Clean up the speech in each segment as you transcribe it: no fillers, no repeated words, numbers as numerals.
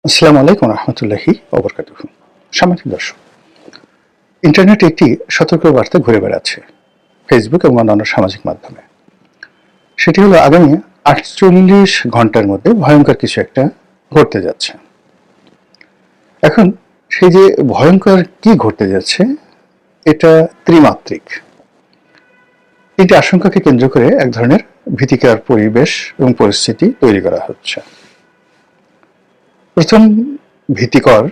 আসসালামু আলাইকুম রহমতুল্লাহি ওবরকাতুহু। সম্মানিত দর্শক, ইন্টারনেটে একটি সতর্ক বার্তা ঘুরে বেড়াচ্ছে ফেসবুক এবং অন্যান্য সামাজিক মাধ্যমে। সেটি হলো আগামী ৪৮ ঘন্টার মধ্যে ভয়ঙ্কর কিছু একটা ঘটতে যাচ্ছে। এখন সেই যে ভয়ঙ্কর কি ঘটতে যাচ্ছে, এটা ত্রিমাত্রিক। তিনটি আশঙ্কাকে কেন্দ্র করে এক ধরনের ভীতিকর পরিবেশ এবং পরিস্থিতি তৈরি করা হচ্ছে। প্রথম ভীতিকর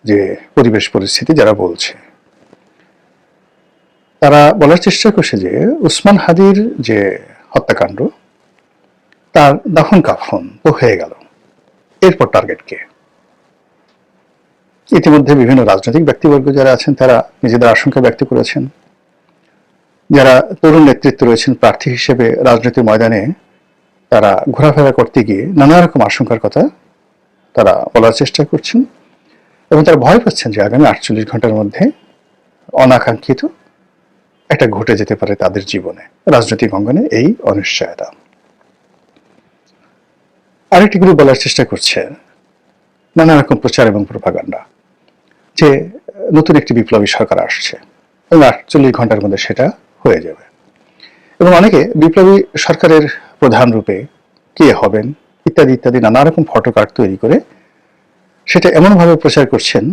যে পরিবেশ পরিস্থিতি যারা বলছে, তারা বলার চেষ্টা করছে যে উসমান হাদির যে হত্যাকাণ্ড, তার দাফন কাফন তো হয়ে গেল, এরপর টার্গেট কে? ইতিমধ্যে বিভিন্ন রাজনৈতিক ব্যক্তিবর্গ যারা আছেন তারা নিজেদের আশঙ্কা ব্যক্ত করেছেন। যারা তরুণ নেতৃত্ব রয়েছেন প্রার্থী হিসেবে রাজনীতির ময়দানে, তারা ঘোরাফেরা করতে গিয়ে নানা রকম আশঙ্কার কথা তারা বলার চেষ্টা করছেন এবং তারা ভয় পাচ্ছেন যে আগামী ৪৮ ঘন্টার মধ্যে অনাকাঙ্ক্ষিত একটা ঘটে যেতে পারে তাদের জীবনে, রাজনৈতিক অঙ্গনে এই অনিশ্চয়তা। আরেকটি গ্রুপ বলার চেষ্টা করছে নানা রকম প্রচার এবং প্রোপাগান্ডা যে নতুন একটি বিপ্লবী সরকার আসছে এবং ৪৮ ঘন্টার মধ্যে সেটা হয়ে যাবে, এবং অনেকে বিপ্লবী সরকারের প্রধান রূপে কে হবেন ইত্যাদি ইত্যাদি নানা রকম ফটোকার্ড তৈরি করে সেটা এমনভাবে প্রচার করছেন,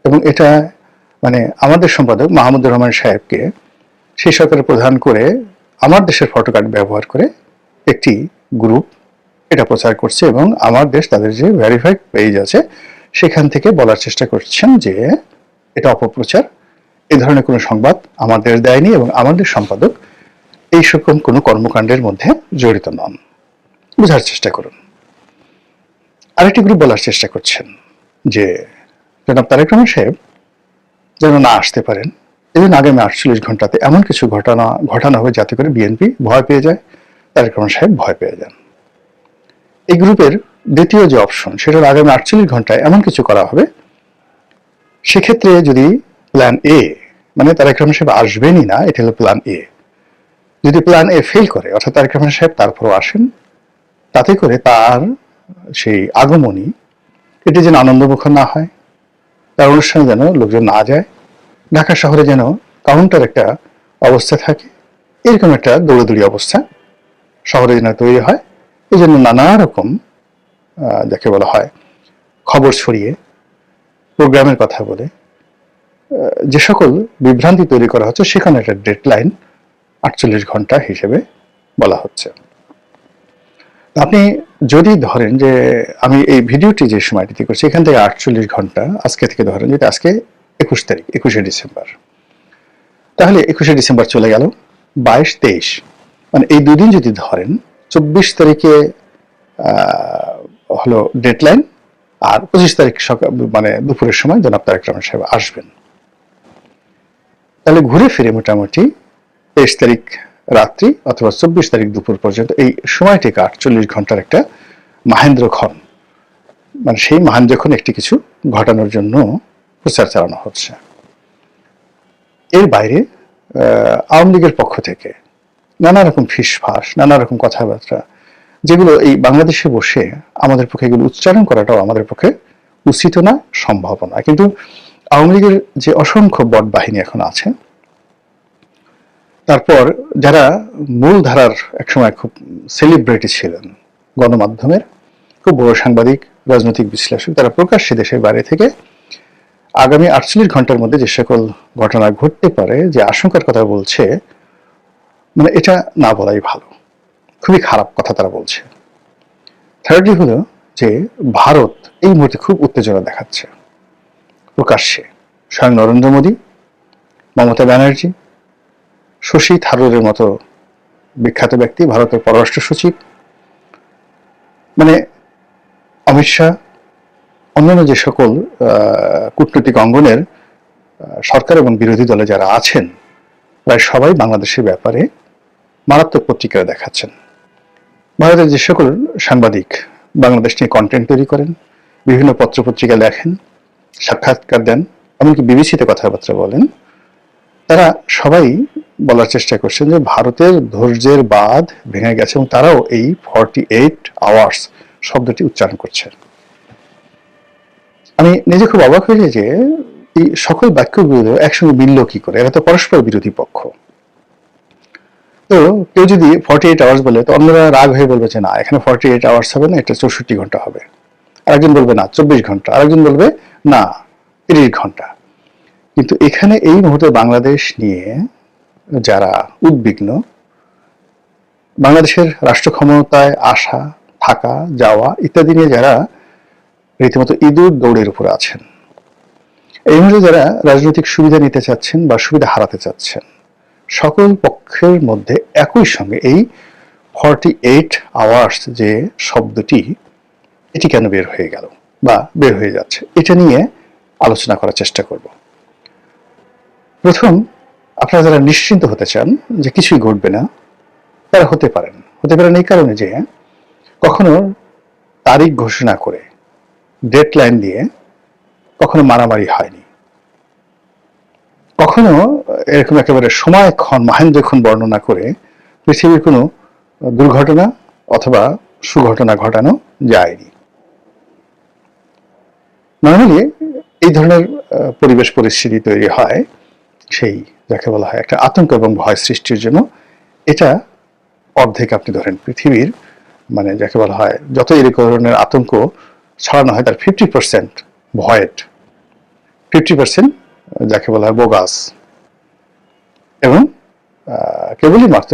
এবং এটা মানে আমাদের সম্পাদক মাহমুদুর রহমান সাহেবকে সেই সরকারের প্রধান করে আমার দেশের ফটোকার্ড ব্যবহার করে একটি গ্রুপ এটা প্রচার করছে, এবং আমার দেশ তাদের যে ভেরিফাইড পেজ আছে সেখান থেকে বলার চেষ্টা করছেন যে এটা অপপ্রচার, এ ধরনের কোনো সংবাদ আমাদের দেয়নি এবং আমাদের সম্পাদক এই সকম কোনো কর্মকাণ্ডের মধ্যে জড়িত নন। বোঝার চেষ্টা করুন। আরেকটি গ্রুপ বলার চেষ্টা করছেন যে জনাব তারেক রহমান সাহেব যেন না আসতে পারেন, এদিন আগামী ৪৮ ঘন্টাতে এমন কিছু ঘটানো হবে যাতে করে বিএনপি ভয় পেয়ে যায়, তারেক রহমান সাহেব ভয় পেয়ে যান। এই গ্রুপের দ্বিতীয় যে অপশন, সেটা হলো আগামী ৪৮ ঘন্টায় এমন কিছু করা হবে, সেক্ষেত্রে যদি প্ল্যান এ, মানে তারেক রহমান সাহেব আসবেনই না, এটা হলো প্ল্যান এ, যদি প্ল্যান এ ফেল করে, অর্থাৎ তারেক রহমান সাহেব তারপরও আসেন, তাতে করে তার সেই আগমনী এটি যেন আনন্দমুখর না হয়, তার অনুষ্ঠানে যেন লোকজন না যায়, ঢাকা শহরে যেন কাউন্টার একটা অবস্থা থাকে, এরকম একটা দৌড়াদৌড়ি অবস্থা শহরে যেন তৈরি হয়, এই জন্য নানা রকম যাকে বলা হয় খবর ছড়িয়ে প্রোগ্রামের কথা বলে যে সকল বিভ্রান্তি তৈরি করা হচ্ছে, সেখানে একটা ডেডলাইন ৪৮ ঘন্টা হিসেবে বলা হচ্ছে। আপনি যদি ধরেন যে আমি এই ভিডিওটি যে সময়টিতে করছি এখান থেকে ৪৮ ঘন্টা আজকে থেকে ধরেন, যেটা আজকে ২১ তারিখ, ২১শে ডিসেম্বর, তাহলে ২১শে ডিসেম্বর চলে গেল, ২২, ২৩, মানে এই দুদিন যদি ধরেন, ২৪ তারিখে হলো ডেডলাইন, আর ২৫ তারিখ সকাল মানে দুপুরের সময় জনাব তারেক রহমান সাহেব আসবেন। তাহলে ঘুরে ফিরে মোটামুটি ২৩ তারিখ রাত্রি অথবা ২৪ তারিখ দুপুর পর্যন্ত এই সময়টিকে ৪৮ ঘন্টার একটা মাহেন্দ্রক্ষণ, মানে সেই মাহেন্দ্রক্ষণ একটি কিছু ঘটানোর জন্য প্রচার চালানো হচ্ছে। এর বাইরে আওয়ামী লীগের পক্ষ থেকে নানা রকম ফিসফাস, নানা রকম কথাবার্তা, যেগুলো এই বাংলাদেশে বসে আমাদের পক্ষে এগুলো উচ্চারণ করাটাও আমাদের পক্ষে উচিত না, সম্ভব না। কিন্তু আওয়ামী লীগের যে অসংখ্য বট বাহিনী এখন আছে, তারপর যারা মূল ধারার একসময় খুব সেলিব্রিটি ছিলেন গণমাধ্যমের, খুব বড় সাংবাদিক, রাজনৈতিক বিশ্লেষক, তারা প্রকাশ্যে দেশের বাইরে থেকে আগামী ৪৮ ঘন্টার মধ্যে যে সকল ঘটনা ঘটতে পারে যে আশঙ্কার কথা বলছে, মানে এটা না বলাই ভালো, খুবই খারাপ কথা তারা বলছে। থার্ডলি হলো যে ভারত এই মুহূর্তে খুব উত্তেজনা দেখাচ্ছে প্রকাশ্যে। স্বয়ং নরেন্দ্র মোদী, মমতা ব্যানার্জি, শশী থারুরের মতো বিখ্যাত ব্যক্তি, ভারতের পররাষ্ট্র সচিব, মানে অমিত শাহ, অন্যান্য যে সকল কূটনৈতিক অঙ্গনের সরকার এবং বিরোধী দলে যারা আছেন, প্রায় সবাই বাংলাদেশের ব্যাপারে মারাত্মক পত্রিকায় দেখাচ্ছেন। ভারতের যে সকল সাংবাদিক বাংলাদেশ নিয়ে কন্টেন্ট তৈরি করেন, বিভিন্ন পত্রপত্রিকা লেখেন, সাক্ষাৎকার দেন, এমনকি বিবিসিতে কথাবার্তা বলেন, তারা সবাই বলার চেষ্টা করছেন যে ভারতের ধৈর্যের বাঁধ ভেঙে গেছে, এবং তারাও এই 48 আওয়ার্স শব্দটি উচ্চারণ করছে। আমি নিজে খুব অবাক হয়ে যাই যে এই সকল বাক্যগুলো একসঙ্গে মিলল কি করে, এরা তো পরস্পর বিরোধী পক্ষ। তো কেউ যদি 48 আওয়ার্স বলে, তো অন্যরা রাগ হয়ে বলবে যে না, এখানে 48 আওয়ার্স হবে না, এটা 64 ঘন্টা হবে। আরেকজন বলবে না 24 ঘন্টা, আরেকজন বলবে না 30 ঘন্টা। কিন্তু এখানে এই মুহূর্তে বাংলাদেশ নিয়ে যারা উদ্বিগ্ন, বাংলাদেশের রাষ্ট্র ক্ষমতায় আসা, থাকা, যাওয়া ইত্যাদি নিয়ে যারা রীতিমতো ইঁদুর দৌড়ের উপর আছেন, এই মুহূর্তে যারা রাজনৈতিক সুবিধা নিতে চাচ্ছেন বা সুবিধা হারাতে চাচ্ছেন, সকল পক্ষের মধ্যে একই সঙ্গে এই 48 আওয়ার্স যে শব্দটি, এটি কেন বের হয়ে গেল বা বের হয়ে যাচ্ছে, এটা নিয়ে আলোচনা করার চেষ্টা করব। প্রথম, আপনারা যারা নিশ্চিন্ত হতে চান যে কিছুই ঘটবে না, তারা হতে পারেন এই কারণে যে কখনো তারিখ ঘোষণা করে, ডেডলাইন দিয়ে কখনো মারামারি হয়নি, কখনো এরকম একেবারে সময়ক্ষণ মহেন্দ্রক্ষণ বর্ণনা করে পৃথিবীর কোনো দুর্ঘটনা অথবা সুঘটনা ঘটানো যায়নি। নর্মালি এই ধরনের পরিবেশ পরিস্থিতি তৈরি হয় সেই যাকে বলা হয় একটা আতঙ্ক এবং ভয় সৃষ্টির জন্য। এটা অর্ধেক আপনি ধরেন পৃথিবীর, মানে যাকে বলা হয় যত এই ধরনের আতঙ্ক ছড়ানো হয় তার 50% ভয়েড, 50% যাকে বলা হয় বোগাস, এবং কেবলই মাত্র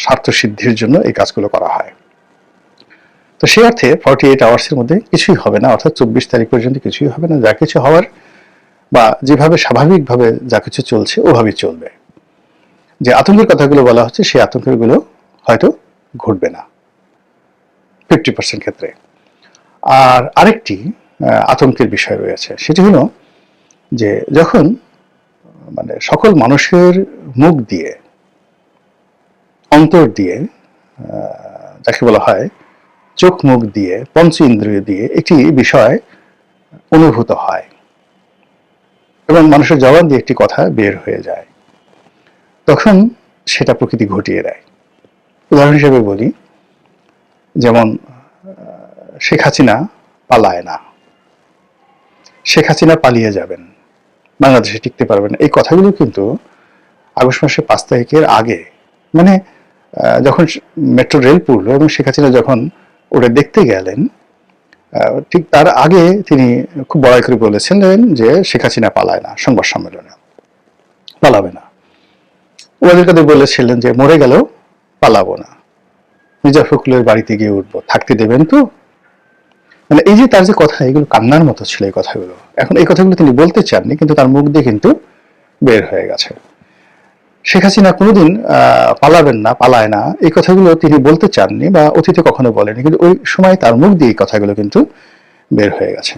স্বার্থ সিদ্ধির জন্য এই কাজগুলো করা হয়। তো সেই অর্থে 48 আওয়ার্সের মধ্যে কিছুই হবে না, অর্থাৎ 24 তারিখ পর্যন্ত কিছুই হবে না। যা কিছু হওয়ার বা যেভাবে স্বাভাবিকভাবে যা কিছু চলছে ওভাবেই চলবে। যে আতঙ্কের কথাগুলো বলা হচ্ছে সেই আতঙ্কের গুলো হয়তো ঘটবে না 50% ক্ষেত্রে। আর আরেকটি আতঙ্কের বিষয় রয়েছে, সেটি হলো যে যখন মানে সকল মানুষের মুখ দিয়ে, অন্তর দিয়ে, যাকে বলা হয় চোখ মুখ দিয়ে, পঞ্চ ইন্দ্রিয় দিয়ে একটি বিষয় অনুভূত হয় এবং মানুষের জবান দিয়ে একটি কথা বের হয়ে যায়, তখন সেটা প্রকৃতি ঘটিয়ে দেয়। উদাহরণ হিসেবে বলি, যেমন শেখ হাসিনা পালায় না, শেখ হাসিনা পালিয়ে যাবেন, বাংলাদেশে টিকতে পারবেন, এই কথাগুলো কিন্তু আগস্ট মাসের 5 তারিখের আগে, মানে যখন মেট্রো রেল পড়লো এবং শেখ হাসিনা যখন ওটা দেখতে গেলেন, ঠিক তার আগে তিনি খুব বড়াই করে বলেছিলেন যে শেখ হাসিনা পালায় না, সংবাদ সম্মেলনে পালাবে না। ওদের কাছে বলেছিলেন যে মরে গেলেও পালাবো না, মির্জা ফখরুলের বাড়িতে গিয়ে উঠবো, থাকতে দেবেন তো। মানে এই যে তার যে কথা, এগুলো কান্নার মতো ছিল এই কথাগুলো। এখন এই কথাগুলো তিনি বলতে চাননি, কিন্তু তার মুখ দিয়ে কিন্তু বের হয়ে গেছে। শেখ হাসিনা কোনোদিন পালাবেন না, পালায় না, এই কথাগুলো তিনি বলতে চাননি বা অতীতে কখনো বলেনি, কিন্তু ওই সময় তার মুখ দিয়ে এই কথাগুলো কিন্তু বের হয়ে গেছে।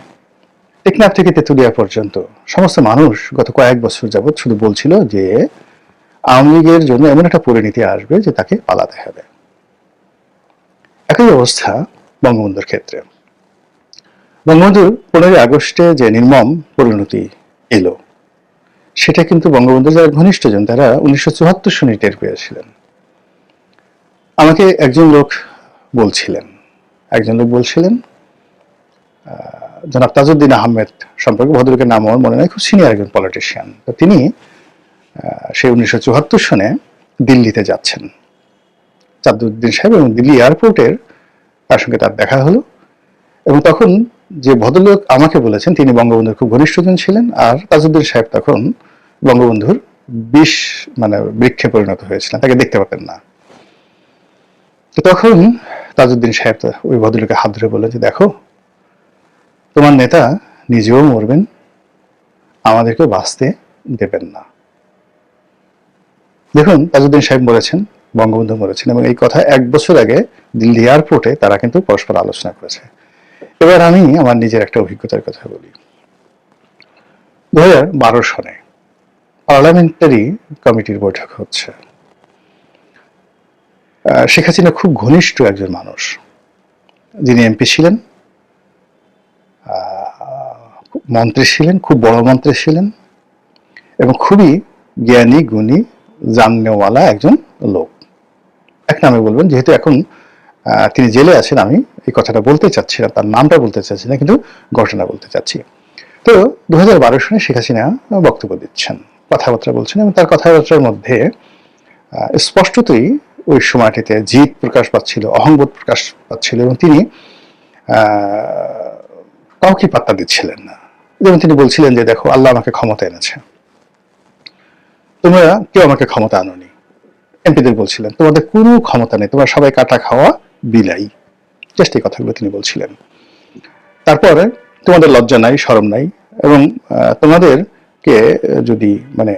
টেকনাফ থেকে তেঁতুলিয়া পর্যন্ত সমস্ত মানুষ গত কয়েক বছর যাবৎ শুধু বলছিল যে আওয়ামী লীগের জন্য এমন একটা পরিণতি আসবে যে তাকে পালাতে হবে। একই অবস্থা বঙ্গবন্ধুর ক্ষেত্রে। বঙ্গবন্ধুর 15 আগস্টে যে নির্মম পরিণতি এলো, সেটা কিন্তু বঙ্গবন্ধুর যারা ঘনিষ্ঠজন তারা 1974 সনে টের পেয়েছিলেন। আমাকে একজন লোক বলছিলেন জনাব তাজউদ্দিন আহমেদ সম্পর্কে, ভদ্রলোকের নাম আমার মনে নাই, খুব সিনিয়র একজন পলিটিশিয়ান। তো তিনি সেই 1974 সনে দিল্লিতে যাচ্ছেন, তাজউদ্দিন সাহেব, এবং দিল্লি এয়ারপোর্টের তার সঙ্গে তার দেখা হলো। এবং তখন যে ভদ্রলোক আমাকে বলেছেন তিনি বঙ্গবন্ধুর খুব ঘনিষ্ঠজন ছিলেন, আর তাজউদ্দিন সাহেব তখন বঙ্গবন্ধুর বিষ মানে বৃক্ষে পরিণত হয়েছিলেন, তাকে দেখতে পারতেন না। তো তখন তাজউদ্দিন সাহেব ওই ভদ্রলোকের হাত ধরে বললেন যে দেখো, তোমার নেতা নিজেও মরবেন, আমাদেরকেও বাঁচতে দেবেন না। দেখুন, তাজউদ্দিন সাহেব মরেছেন, বঙ্গবন্ধু মরেছেন, এবং এই কথা 1 বছর আগে দিল্লি এয়ারপোর্টে তারা কিন্তু পরস্পর আলোচনা করেছে। এবার আমি আমার নিজের একটা অভিজ্ঞতার কথা বলি। 2012 সনে পার্লামেন্টারি কমিটির বৈঠক হচ্ছে। শেখ হাসিনা খুব ঘনিষ্ঠ একজন মানুষ, যিনি এমপি ছিলেন, মন্ত্রী ছিলেন, খুব বড় মন্ত্রী ছিলেন, এবং খুবই জ্ঞানী গুণী জাননেওয়ালা একজন লোক। এক নামে বলবেন, যেহেতু এখন তিনি জেলে আছেন, আমি এই কথাটা বলতে চাচ্ছি না, তার নামটা বলতে চাচ্ছি না, কিন্তু ঘটনা বলতে চাচ্ছি। তো 2012 সনে শেখ হাসিনা বক্তব্য দিচ্ছেন, কথাবার্তা বলছেন, এবং তার কথাবার্তার মধ্যে স্পষ্টতই ওই সময়টিতে জিদ প্রকাশ পাচ্ছিল, অহংবোধ প্রকাশ পাচ্ছিল, এবং তিনি কাউকে পাত্তা দিচ্ছিলেন না। যেমন তিনি বলছিলেন যে, দেখো আল্লাহ আমাকে ক্ষমতা এনেছে, তোমরা কেউ আমাকে ক্ষমতা আনোনি। এমপিদের বলছিলেন তোমাদের কোনো ক্ষমতা নেই, তোমরা সবাই কাটা খাওয়া বিলাই। জাস্ট এই কথাগুলো তিনি বলছিলেন। তারপরে তোমাদের লজ্জা নাই, শরম নাই, এবং তোমাদেরকে যদি মানে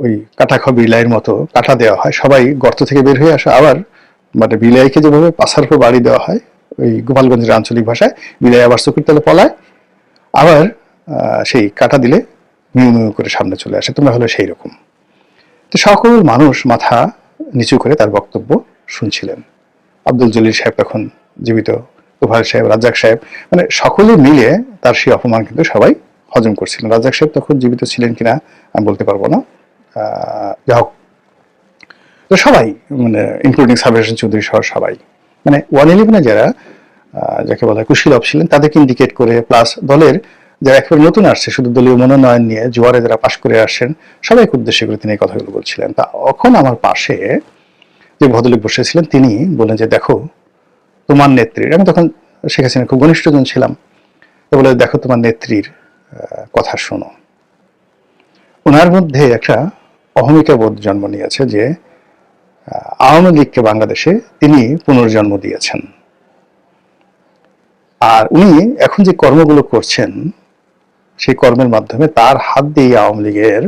ওই কাটা খাওয়া বিলাইয়ের মতো কাটা দেওয়া হয়, সবাই গর্ত থেকে বের হয়ে আসে, আবার মানে বিলাইকে যেভাবে পাশার উপর বাড়ি দেওয়া হয় ওই গোপালগঞ্জের আঞ্চলিক ভাষায়, বিলাই আবার চোখের তলে পলায়, আবার সেই কাটা দিলে মিউ মিউ করে সামনে চলে আসে, তোমরা হলো সেই রকম। তো সকল মানুষ মাথা নিচু করে তার বক্তব্য শুনছিলেন। আব্দুল জলিল সাহেব তখন জীবিত, তোফায়েল সাহেব, রাজ্জাক সাহেব, মানে সকলে মিলে তার সেই অপমান কিন্তু সবাই হজম করছিলেন। রাজ্জাক সাহেব তখন জীবিত ছিলেন কিনা আমি বলতে পারবো না, যাই হোক। তো সবাই মানে ইনক্লুডিং সাবির হোসেন চৌধুরী সহ সবাই, মানে 111 যারা যাকে বলা হয় কুশীলব ছিলেন, তাদেরকে ইন্ডিকেট করে, প্লাস দলের যারা একেবারে নতুন আসছে, শুধু দলীয় মনোনয়ন নিয়ে জোয়ারে যারা পাশ করে আসেন, সবাইকে উদ্দেশ্য করে তিনি এই কথাগুলো বলছিলেন। তা এখন আমার পাশে যে ভদ্রলোক বসেছিলেন তিনি বললেন যে, দেখো তোমার নেত্রীর, আমি তখন শেখ হাসিনা খুব ঘনিষ্ঠজন ছিলাম, তো বলে দেখো তোমার নেত্রীর কথা শোনো। ওনার মধ্যে একটা অহমিকা বোধ জন্ম নিয়েছে যে আওয়ামী লীগকে বাংলাদেশে তিনি পুনর্জন্ম দিয়েছেন, আর উনি এখন যে কর্মগুলো করছেন সেই কর্মের মাধ্যমে তার হাত দিয়ে আওয়ামী লীগের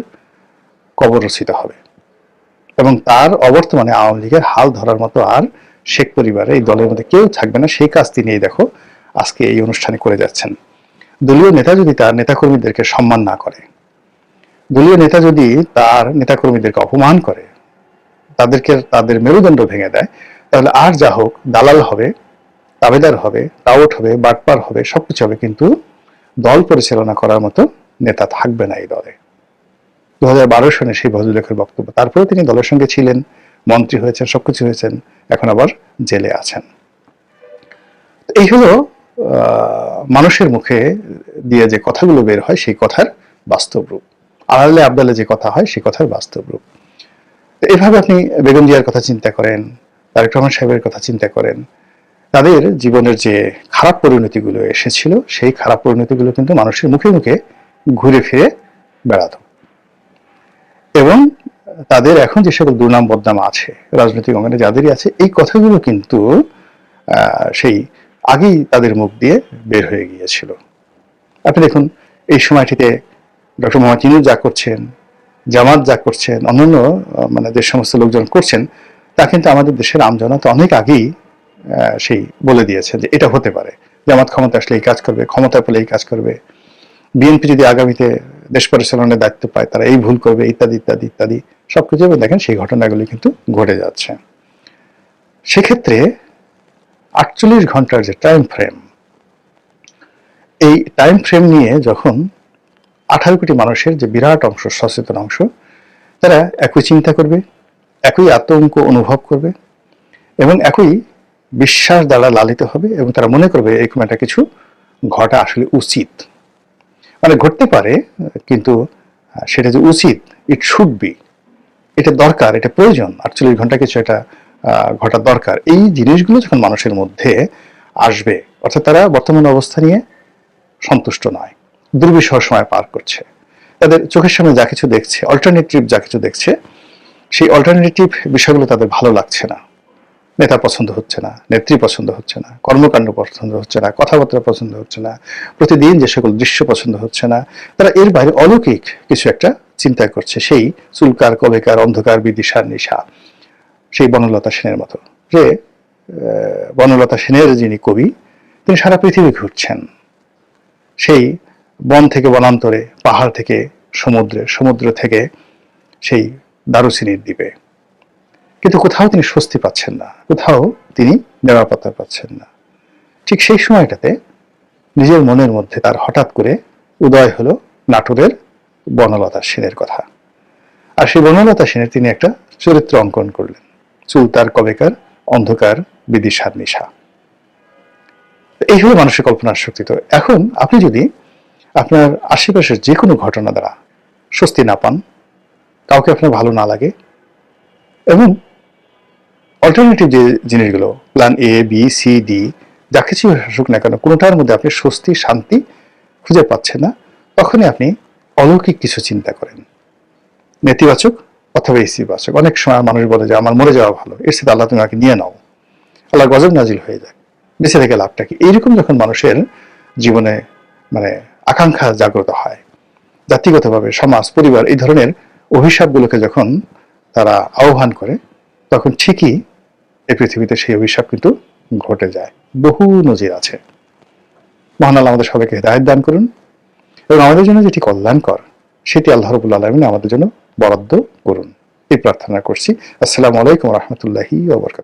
কবর রচিত হবে, এবং তার অবর্তমানে আওয়ামী লীগের হাল ধরার মতো আর শেখ পরিবারে এই দলের মধ্যে কেউ থাকবে না। সেই কাজ তিনি দেখো আজকে এই অনুষ্ঠানে করে যাচ্ছেন। দলীয় নেতা যদি তার নেতাকর্মীদেরকে সম্মান না করে, দলীয় নেতা যদি তার নেতাকর্মীদেরকে অপমান করে, তাদেরকে তাদের মেরুদণ্ড ভেঙে দেয়, তাহলে আর যা হোক দালাল হবে, দাবেদার হবে, টাউট হবে, বাটপার হবে, সবকিছু হবে, কিন্তু দল পরিচালনা করার মতো নেতা থাকবে না এই দলে। 2012 সনে সেই ভদ্রলোকের বক্তব্য। তারপরে তিনি দলের সঙ্গে ছিলেন, মন্ত্রী হয়েছেন, সবকিছু হয়েছেন, এখন আবার জেলে আছেন। এই হলো মানুষের মুখে দিয়ে যে কথাগুলো বের হয় সেই কথার বাস্তব রূপ, আড়ালে আবদালে যে কথা হয় সেই কথার বাস্তব রূপ। এইভাবে আপনি বেগম জিয়ার কথা চিন্তা করেন, তারেক রহমান সাহেবের কথা চিন্তা করেন, তাদের জীবনের যে খারাপ পরিণতিগুলো এসেছিল সেই খারাপ পরিণতিগুলো কিন্তু মানুষের মুখে মুখে ঘুরে ফিরে বেড়াত, এবং তাদের এখন যে সকল দুর্নাম বদনাম আছে রাজনৈতিক অঙ্গনে যাদেরই আছে, এই কথাগুলো কিন্তু সেই আগেই তাদের মুখ দিয়ে বের হয়ে গিয়েছিল। আপনি দেখুন এই সময়টিতে ডক্টর মোহাম্মদ ইউনূস যা করছেন, জামাত যা করছেন, অন্যান্য মানে যে সমস্ত লোকজন করছেন, তা কিন্তু আমাদের দেশের আমজনতা অনেক আগেই সেই বলে দিয়েছে যে এটা হতে পারে, জামাত ক্ষমতা আসলে এই কাজ করবে, ক্ষমতা পেলে এই কাজ করবে, বিএনপি যদি আগামীতে দেশ পরিচালনার দায়িত্ব পায় তারা এই ভুল করবে, ইত্যাদি ইত্যাদি ইত্যাদি সবকিছু। দেখেন সেই ঘটনাগুলি কিন্তু ঘটে যাচ্ছে। সেক্ষেত্রে 48 ঘন্টার যে টাইম ফ্রেম, এই টাইম ফ্রেম নিয়ে যখন 18 কোটি মানুষের যে বিরাট অংশ, সচেতন অংশ, তারা একই চিন্তা করবে, একই আতঙ্ক অনুভব করবে, এবং একই বিশ্বাস দ্বারা লালিত হবে, এবং তারা মনে করবে এরকম একটা কিছু ঘটা আসলে উচিত, মানে ঘটতে পারে, কিন্তু সেটা যে উচিত, ইট শুড বি, এটা দরকার, এটা প্রয়োজন, 48 ঘন্টা কিছু একটা ঘটা দরকার। এই জিনিসগুলো যখন মানুষের মধ্যে আসবে, অর্থাৎ তারা বর্তমান অবস্থা নিয়ে সন্তুষ্ট নয়, দুর্বিষহ সময় পার করছে, তাদের চোখের সামনে যা কিছু দেখছে, অল্টারনেটিভ যা কিছু দেখছে, সেই অল্টারনেটিভ বিষয়গুলো তাদের ভালো লাগছে না, নেতা পছন্দ হচ্ছে না, নেত্রী পছন্দ হচ্ছে না, কর্মকাণ্ড পছন্দ হচ্ছে না, কথাবার্তা পছন্দ হচ্ছে না, প্রতিদিন যে সকল দৃশ্য পছন্দ হচ্ছে না, তারা এর বাইরে অলৌকিক কিছু একটা চিন্তা করছে, সেই চুলকার কবেকার অন্ধকার বিদিশার নিশা, সেই বনলতা সেনের মতো। যে বনলতা সেনের যিনি কবি, তিনি সারা পৃথিবী ঘুরছেন, সেই বন থেকে বনান্তরে, পাহাড় থেকে সমুদ্রে, সমুদ্র থেকে সেই দারুচিনির দ্বীপে, কিন্তু কোথাও তিনি স্বস্তি পাচ্ছেন না, কোথাও তিনি নিরাপত্তা পাচ্ছেন না। ঠিক সেই সময়টাতে নিজের মনের মধ্যে তার হঠাৎ করে উদয় হলো নাটোরের বনলতা সেনের কথা। আর সেই বনলতা সেনের তিনি একটা চরিত্র অঙ্কন করলেন, চুল তার কবেকার অন্ধকার বিদিশার নিশা। এই হলো মানুষের কল্পনার শক্তি। তো এখন আপনি যদি আপনার আশেপাশের যে কোনো ঘটনা দ্বারা স্বস্তি না পান, কাউকে আপনার ভালো না লাগে, এবং অল্টারনেটিভ যে জিনিসগুলো plan A B C D যা কিছু আসুক না কেন কোনোটার মধ্যে আপনি স্বস্তি শান্তি খুঁজে পাচ্ছেন না, তখনই আপনি অলৌকিক কিছু চিন্তা করেন, নেতিবাচক অথবা ইতিবাচক। অনেক সময় মানুষ বলে যে আমার মরে যাওয়া ভালো, এর সাথে আল্লাহ তুমি আমাকে নিয়ে নাও, আল্লাহ গজব নাজিল হয়ে যায়, বেঁচে থেকে লাভটা কি। এইরকম যখন মানুষের জীবনে মানে আকাঙ্ক্ষা জাগ্রত হয়, জাতিগতভাবে সমাজ পরিবার এই ধরনের অভিশাপগুলোকে যখন তারা আহ্বান করে, তখন ঠিকই এই পৃথিবীতে সেই অভিশাপ কিন্তু ঘটে যায়। বহু নজির আছে। মহান আল্লাহ আমাদের সবাইকে হিদায়াত দান করুন এবং আমাদের জন্য যেটি কল্যাণকর সেটি আল্লাহ রাব্বুল আলামিন আমাদের জন্য বরাদ্দ করুন, এই প্রার্থনা করছি। আসসালামু আলাইকুম ওয়া রাহমাতুল্লাহি ওয়া বারাকাতুহু।